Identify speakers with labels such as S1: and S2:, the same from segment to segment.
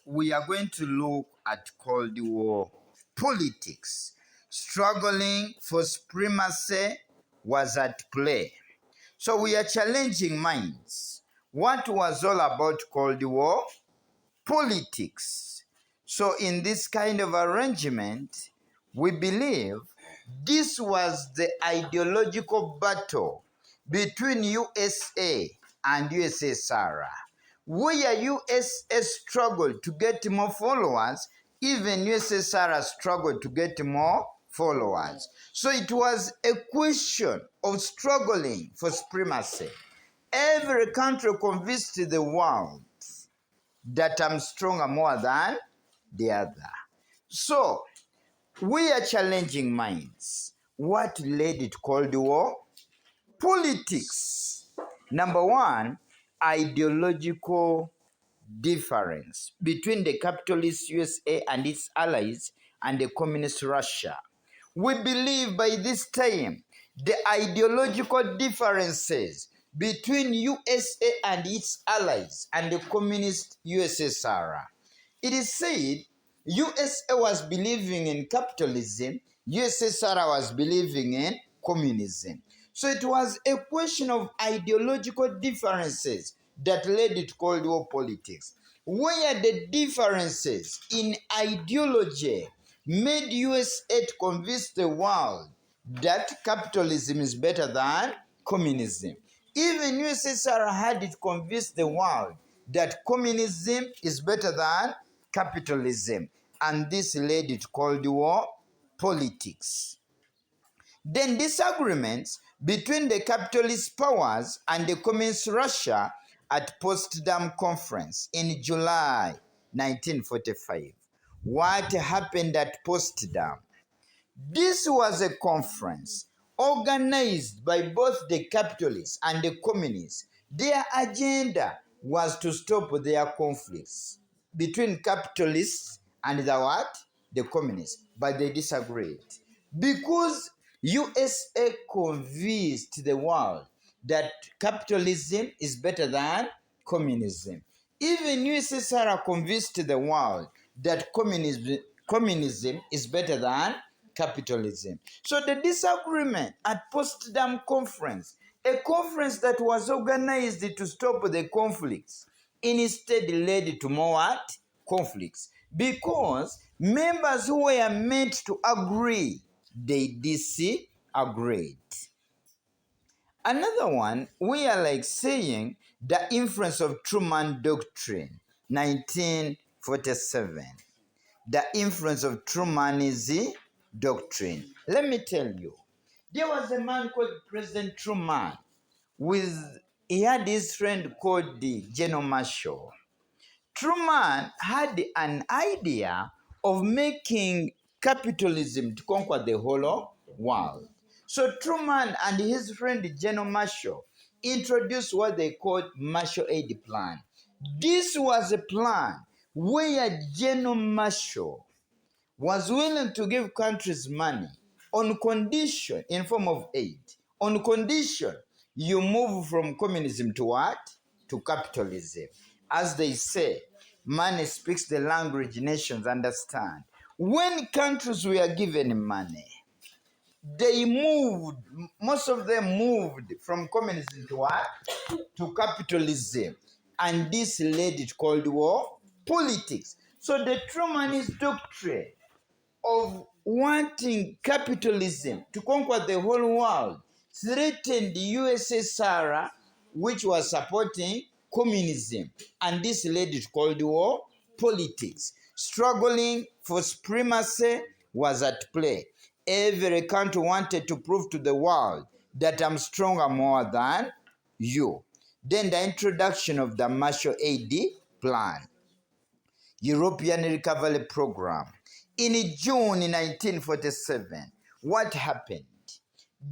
S1: we are going to look at Cold War politics. Struggling for supremacy was at play. So we are challenging minds. What was all about Cold War politics? So in this kind of arrangement, we believe this was the ideological battle between USA and USSR, where USA struggled to get more followers, even USSR struggled to get more followers. So it was a question of struggling for supremacy. Every country convinced the world that I'm stronger more than the other. So we are challenging minds. What led to Cold War? Politics. Number one, ideological difference between the capitalist USA and its allies and the communist Russia. We believe by this time the ideological differences between USA and its allies and the communist USSR. It is said USA was believing in capitalism, USSR was believing in communism. So it was a question of ideological differences that led to Cold War politics, where the differences in ideology made USA to convince the world that capitalism is better than communism. Even USSR had it convince the world that communism is better than capitalism, and this led to Cold War politics. Then disagreements between the capitalist powers and the communist Russia at Potsdam Conference in July 1945. What happened at Potsdam? This was a conference organized by both the capitalists and the communists. Their agenda was to stop their conflicts between capitalists and the communists, but they disagreed. Because USA convinced the world that capitalism is better than communism. Even USSR convinced the world that communism is better than capitalism. So the disagreement at Potsdam Conference, a conference that was organized to stop the conflicts, instead led to more conflicts, because members who were meant to agree, they disagreed. Another one, we are like saying the influence of Truman Doctrine, 1947. The influence of Truman is the doctrine. Let me tell you, there was a man called President Truman. He had his friend called the General Marshall. Truman had an idea of making capitalism to conquer the whole world. So Truman and his friend General Marshall introduced what they called Marshall-Eddy Plan. This was a plan where General Marshall was willing to give countries money on condition, in form of aid, on condition you move from communism to what? To capitalism. As they say, money speaks the language nations understand. When countries were given money, they moved, most of them moved from communism to what? To capitalism. And this led to Cold War politics. So the Trumanist doctrine of wanting capitalism to conquer the whole world threatened the USSR, which was supporting communism, and this led to Cold War politics. Struggling for supremacy was at play. Every country wanted to prove to the world that I'm stronger more than you. Then the introduction of the Marshall-Eddy Plan, European Recovery Program. In June 1947, what happened?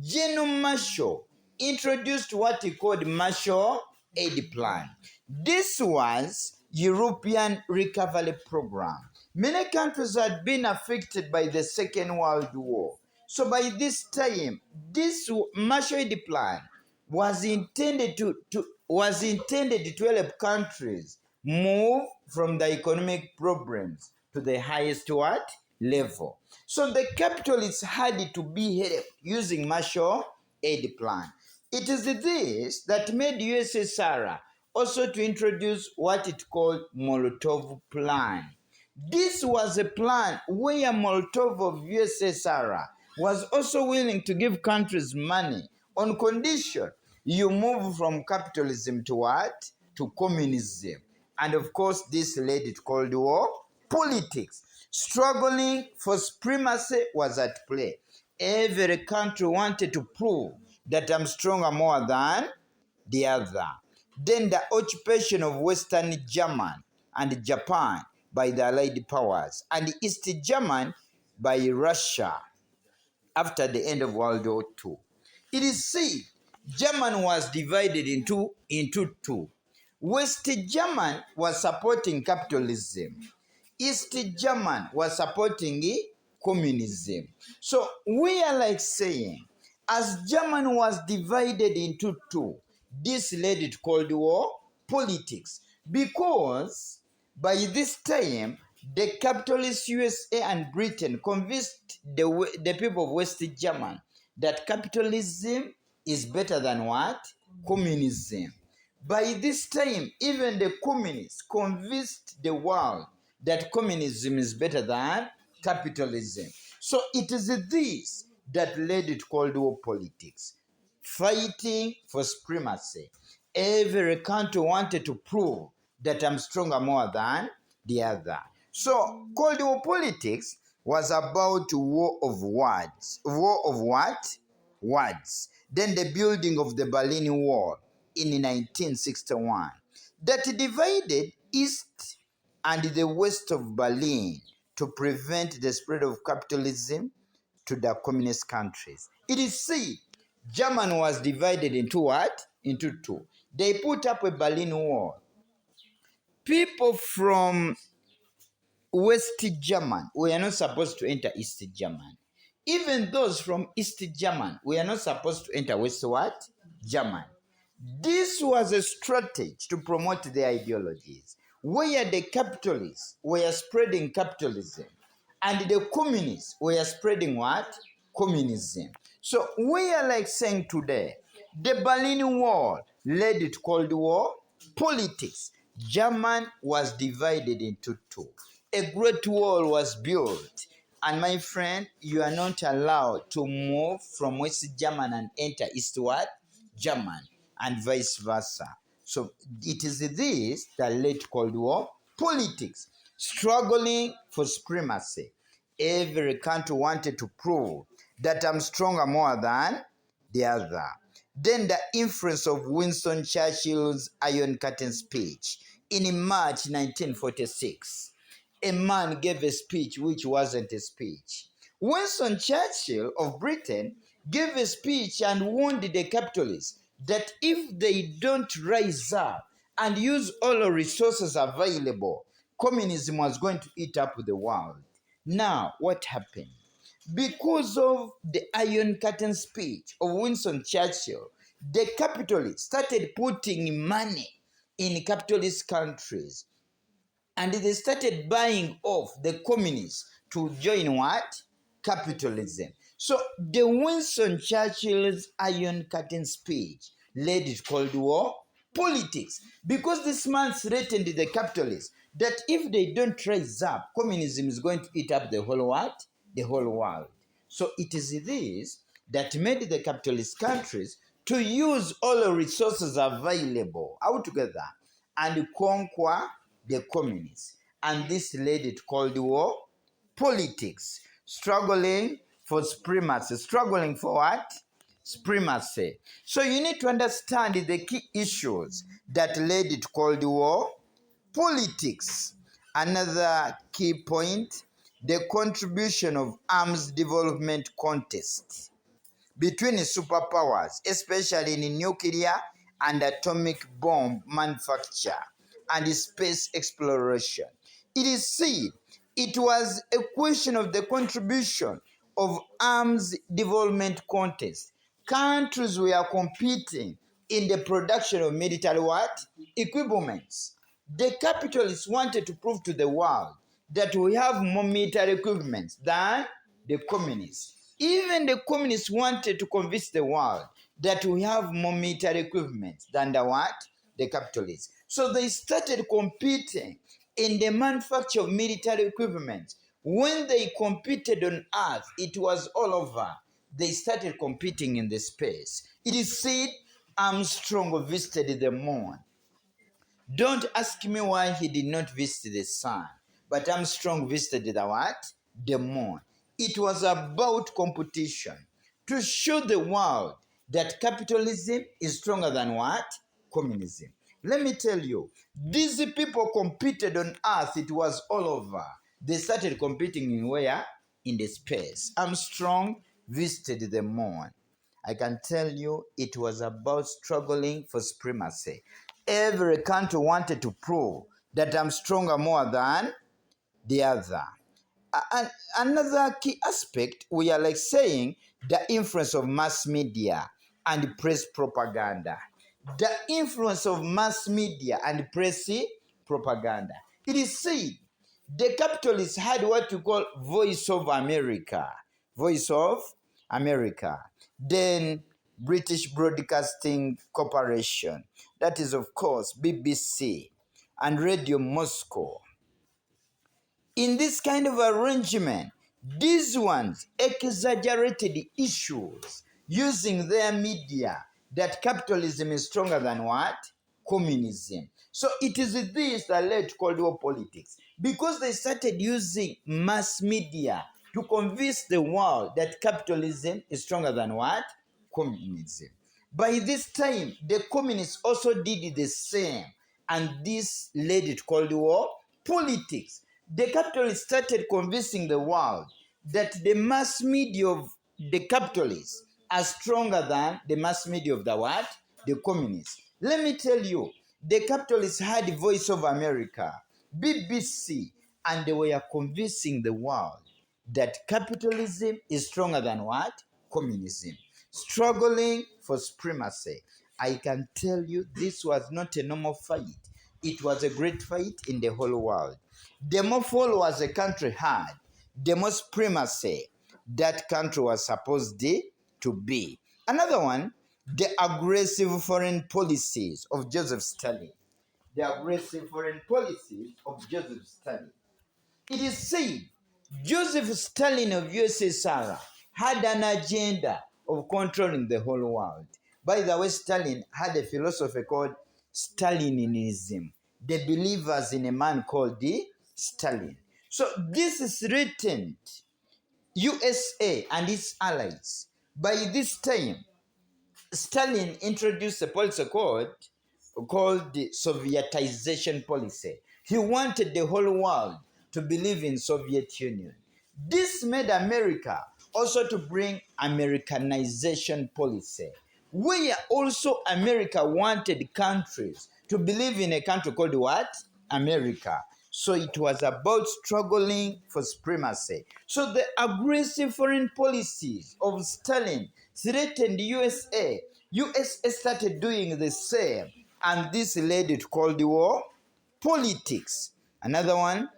S1: General Marshall introduced what he called Marshall-Eddy Plan. This was European Recovery Program. Many countries had been affected by the Second World War. So by this time, this Marshall-Eddy Plan was intended to help countries move from the economic problems to the highest what? Level. So the capitalists had to be helped using Marshall aid plan. It is this that made USSR also to introduce what it called Molotov plan. This was a plan where Molotov of USSR was also willing to give countries money on condition you move from capitalism to what? To communism. And of course, this led to Cold War politics. Struggling for supremacy was at play. Every country wanted to prove that I'm stronger more than the other. Then the occupation of Western Germany and Japan by the Allied powers, and East Germany by Russia after the end of World War II. It is said Germany was divided into two. West Germany was supporting capitalism. East Germany was supporting communism. So we are like saying, as Germany was divided into two, this led to Cold War politics, because by this time, the capitalist USA and Britain convinced the people of West Germany that capitalism is better than what? Communism. By this time, even the communists convinced the world that communism is better than capitalism. So it is this that led to Cold War politics, fighting for supremacy. Every country wanted to prove that I'm stronger more than the other. So Cold War politics was about war of words. War of what? Words. Then the building of the Berlin Wall in 1961 that divided East and the West of Berlin to prevent the spread of capitalism to the communist countries. It is said Germany was divided into what? Into two. They put up a Berlin Wall. People from West Germany were not supposed to enter East Germany. Even those from East Germany were not supposed to enter West what? Germany. This was a strategy to promote their ideologies, where the capitalists were spreading capitalism and the communists were spreading what? Communism. So we are like saying today, the Berlin Wall led to Cold War politics. Germany was divided into two. A great wall was built. And my friend, you are not allowed to move from West Germany and enter eastward Germany, and vice versa. So it is this that led to Cold War politics, struggling for supremacy. Every country wanted to prove that I'm stronger more than the other. Then the influence of Winston Churchill's Iron Curtain speech in March 1946. A man gave a speech which wasn't a speech. Winston Churchill of Britain gave a speech and warned the capitalists that if they don't rise up and use all the resources available, communism was going to eat up the world. Now, what happened? Because of the Iron Curtain speech of Winston Churchill, the capitalists started putting money in capitalist countries, and they started buying off the communists to join what? Capitalism. So the Winston Churchill's Iron Curtain speech led to Cold War politics, because this man threatened the capitalists that if they don't rise up, communism is going to eat up the whole world, the whole world. So it is this that made the capitalist countries to use all the resources available altogether and conquer the communists. And this led to Cold War politics, struggling for supremacy. Struggling for what? Supremacy. So you need to understand the key issues that led to Cold War politics. Another key point, the contribution of arms development contest between superpowers, especially in nuclear and atomic bomb manufacture and space exploration. It is said it was a question of the contribution of arms development contest. Countries were competing in the production of military what? Equipments. The capitalists wanted to prove to the world that we have more military equipment than the communists. Even the communists wanted to convince the world that we have more military equipment than the what? The capitalists. So they started competing in the manufacture of military equipment. When they competed on Earth, it was all over. They started competing in the space. It is said Armstrong visited the moon. Don't ask me why he did not visit the sun. But Armstrong visited the what? The moon. It was about competition to show the world that capitalism is stronger than what? Communism. Let me tell you, these people competed on Earth. It was all over. They started competing in where? In the space. Armstrong visited the moon. I can tell you it was about struggling for supremacy. Every country wanted to prove that I'm stronger more than the other. And another key aspect, we are like saying the influence of mass media and press propaganda. The influence of mass media and press propaganda. It is said the capitalists had what you call Voice of America. Voice of America. Then British Broadcasting Corporation. That is, of course, BBC and Radio Moscow. In this kind of arrangement, these ones exaggerated issues using their media that capitalism is stronger than what? Communism. So it is this that led to Cold War politics because they started using mass media to convince the world that capitalism is stronger than what? Communism. By this time, the communists also did the same, and this led to Cold War politics. The capitalists started convincing the world that the mass media of the capitalists are stronger than the mass media of the what? The communists. Let me tell you, the capitalists had the Voice of America, BBC, and they were convincing the world that capitalism is stronger than what? Communism. Struggling for supremacy. I can tell you this was not a normal fight. It was a great fight in the whole world. The more followers a country had, the more supremacy that country was supposed to be. Another one, the aggressive foreign policies of Joseph Stalin. The aggressive foreign policies of Joseph Stalin. It is said Joseph Stalin of USSR had an agenda of controlling the whole world. By the way, Stalin had a philosophy called Stalinism. The believers in a man called the Stalin. So this is threatened USA and its allies. By this time, Stalin introduced a policy called the Sovietization policy. He wanted the whole world to believe in Soviet Union. This made America also to bring Americanization policy, where also America wanted countries to believe in a country called what? America. So it was about struggling for supremacy. So the aggressive foreign policies of Stalin threatened USA. USA started doing the same, and this led to Cold War politics. Another one,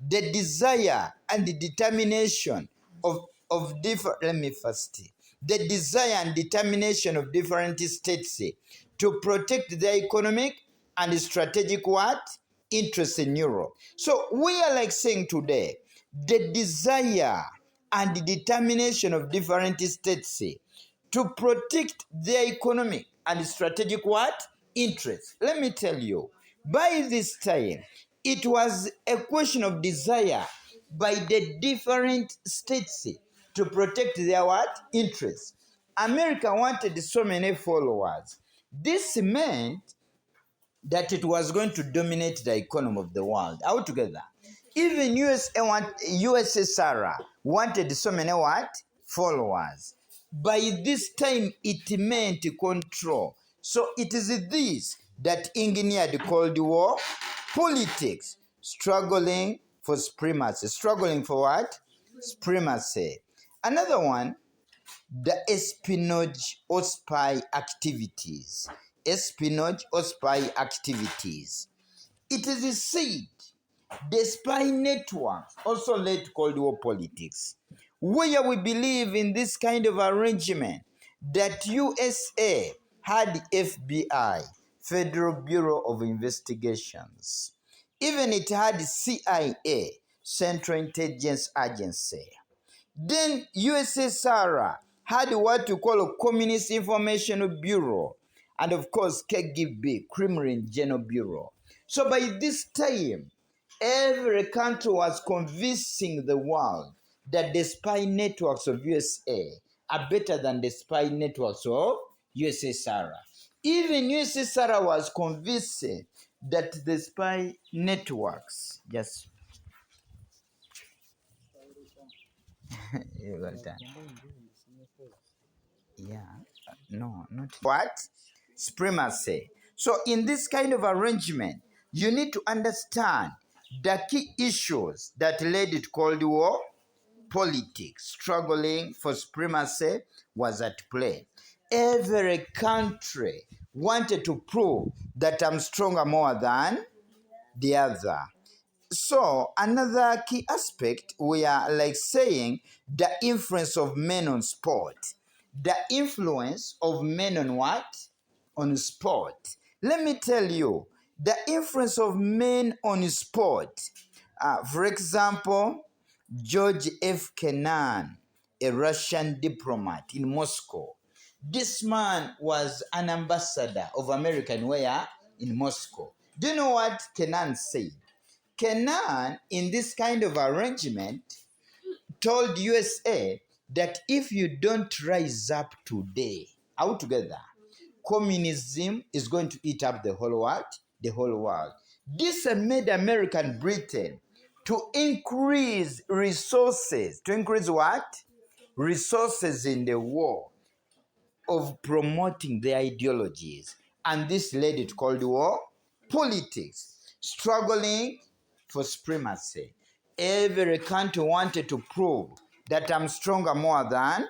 S1: the desire and the determination of different, let me first, the desire and determination of different states to protect their economic and strategic what? Interests in Europe. So we are like saying today, the desire and the determination of different states to protect their economic and strategic what? Interests. Let me tell you, by this time, it was a question of desire by the different states to protect their what? Interests. America wanted so many followers. This meant that it was going to dominate the economy of the world altogether. Even USSR wanted so many what? Followers. By this time, it meant control. So it is this that engineered the Cold War politics, struggling for supremacy. Struggling for what? Supremacy. Another one, the espionage or spy activities. Espionage or spy activities. It is said the spy network also led to Cold War politics, where we believe in this kind of arrangement that USA had FBI, Federal Bureau of Investigations. Even it had CIA, Central Intelligence Agency. Then USSR had what you call a Communist Information Bureau, and of course KGB, Kremlin General Bureau. So by this time, every country was convincing the world that the spy networks of USA are better than the spy networks of USSR. Even USSR was convincing that the spy networks, just you got that. Yeah, no, not what? Supremacy. So, in this kind of arrangement, you need to understand the key issues that led to Cold War politics. Struggling for supremacy was at play. Every country wanted to prove that I'm stronger more than the other. So another key aspect, we are like saying the influence of men on sport. The influence of men on what? On sport. Let me tell you, the influence of men on sport. For example, George F. Kennan, a Russian diplomat in Moscow. This man was an ambassador of America where? In Moscow. Do you know what Kennan said? Kennan, in this kind of arrangement, told USA that if you don't rise up today, altogether, communism is going to eat up the whole world, the whole world. This made American Britain to increase resources. To increase what? Resources in the war of promoting their ideologies. And this led to Cold War politics, struggling for supremacy. Every country wanted to prove that I'm stronger more than